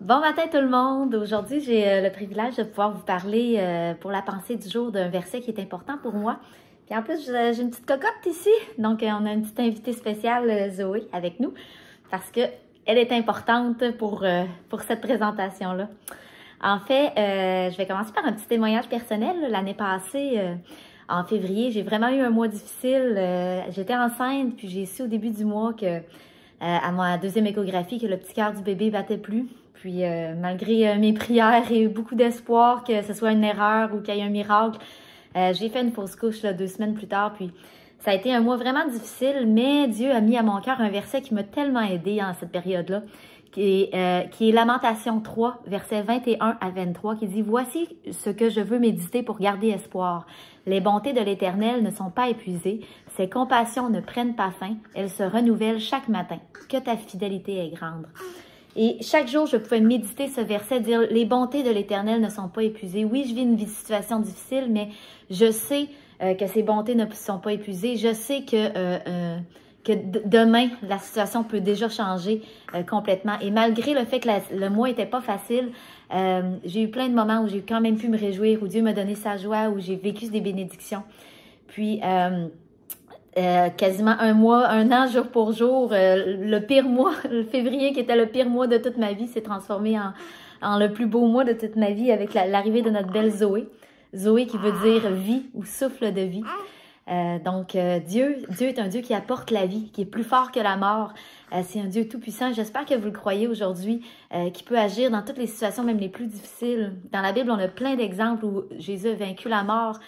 Bon matin tout le monde! Aujourd'hui, j'ai le privilège de pouvoir vous parler pour la pensée du jour d'un verset qui est important pour moi. Puis en plus, j'ai une petite cocotte ici, donc on a une petite invitée spéciale, Zoé, avec nous, parce que elle est importante pour cette présentation-là. En fait, je vais commencer par un petit témoignage personnel. L'année passée, en février, j'ai vraiment eu un mois difficile. J'étais enceinte, puis j'ai su au début du mois que à ma deuxième échographie que le petit cœur du bébé battait plus. Puis malgré mes prières et beaucoup d'espoir que ce soit une erreur ou qu'il y ait un miracle, j'ai fait une fausse couche là, 2 semaines plus tard. Puis ça a été un mois vraiment difficile, mais Dieu a mis à mon cœur un verset qui m'a tellement aidée en cette période-là, qui est Lamentation 3, versets 21 à 23, qui dit « Voici ce que je veux méditer pour garder espoir. Les bontés de l'Éternel ne sont pas épuisées, ses compassions ne prennent pas fin, elles se renouvellent chaque matin. Que ta fidélité est grande. » Et chaque jour, je pouvais méditer ce verset, dire « Les bontés de l'Éternel ne sont pas épuisées. Oui, je vis une situation difficile, mais je sais que ces bontés ne sont pas épuisées. Je sais que demain, la situation peut déjà changer complètement. Et malgré le fait que le mois n'était pas facile, j'ai eu plein de moments où j'ai quand même pu me réjouir, où Dieu m'a donné sa joie, où j'ai vécu des bénédictions. Puis, quasiment un mois, un an, jour pour jour, le pire mois, le février qui était le pire mois de toute ma vie, s'est transformé en le plus beau mois de toute ma vie avec l'arrivée de notre belle Zoé. Zoé qui veut dire vie ou souffle de vie. Donc, Dieu est un Dieu qui apporte la vie, qui est plus fort que la mort. C'est un Dieu tout-puissant. J'espère que vous le croyez aujourd'hui, qui peut agir dans toutes les situations, même les plus difficiles. Dans la Bible, on a plein d'exemples où Jésus a vaincu la mort,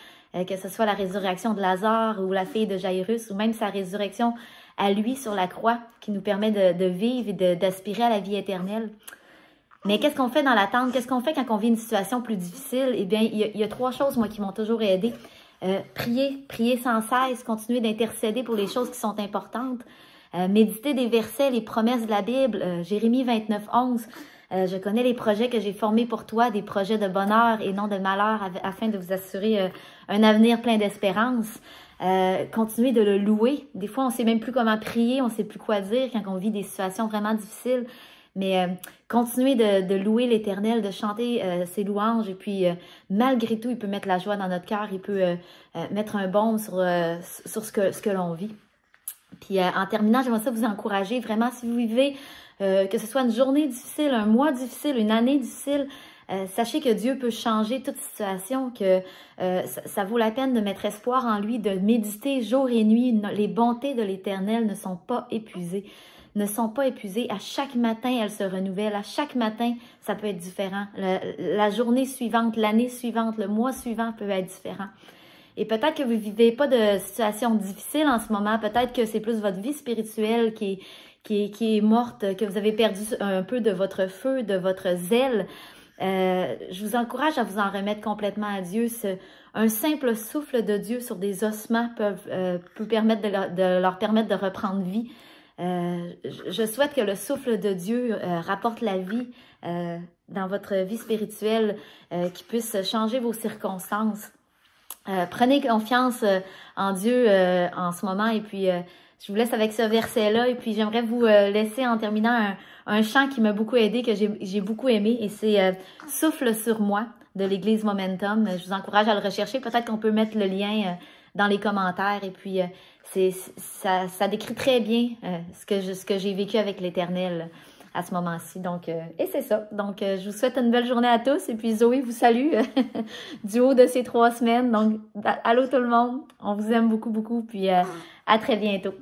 que ce soit la résurrection de Lazare ou la fille de Jairus, ou même sa résurrection à lui sur la croix, qui nous permet de vivre et d'aspirer à la vie éternelle. Mais qu'est-ce qu'on fait dans l'attente? Qu'est-ce qu'on fait quand on vit une situation plus difficile? Eh bien, il y a 3 choses, moi, qui m'ont toujours aidée. Prier sans cesse, continuer d'intercéder pour les choses qui sont importantes. Méditer des versets, les promesses de la Bible, Jérémie 29, 11. Je connais les projets que j'ai formés pour toi, des projets de bonheur et non de malheur, afin de vous assurer un avenir plein d'espérance. Continuer de le louer. Des fois, on ne sait même plus comment prier, on ne sait plus quoi dire quand on vit des situations vraiment difficiles. Mais continuer de louer l'Éternel, de chanter ses louanges. Et puis, malgré tout, il peut mettre la joie dans notre cœur. Il peut mettre un baume sur ce que l'on vit. Puis, en terminant, j'aimerais ça vous encourager vraiment, si vous vivez, que ce soit une journée difficile, un mois difficile, une année difficile, sachez que Dieu peut changer toute situation, que ça vaut la peine de mettre espoir en lui, de méditer jour et nuit. Les bontés de l'Éternel ne sont pas épuisées. Ne sont pas épuisées. À chaque matin, elles se renouvellent. À chaque matin, ça peut être différent. La journée suivante, l'année suivante, le mois suivant peut être différent. Et peut-être que vous ne vivez pas de situation difficile en ce moment. Peut-être que c'est plus votre vie spirituelle qui est morte, que vous avez perdu un peu de votre feu, de votre zèle. Je vous encourage à vous en remettre complètement à Dieu. Un simple souffle de Dieu sur des ossements peut permettre de leur permettre de reprendre vie. Je souhaite que le souffle de Dieu rapporte la vie dans votre vie spirituelle, qui puisse changer vos circonstances. Prenez confiance en Dieu en ce moment et puis je vous laisse avec ce verset-là et puis j'aimerais vous laisser en terminant un chant qui m'a beaucoup aidé, que j'ai beaucoup aimé et c'est « Souffle sur moi » de l'Église Momentum. Je vous encourage à le rechercher. Peut-être qu'on peut mettre le lien dans les commentaires et puis ça décrit très bien ce que j'ai vécu avec l'Éternel à ce moment-ci. Donc, et c'est ça. Donc, je vous souhaite une belle journée à tous. Et puis, Zoé vous salue du haut de ces 3 semaines. Donc, allô tout le monde. On vous aime beaucoup, beaucoup. Puis, à très bientôt.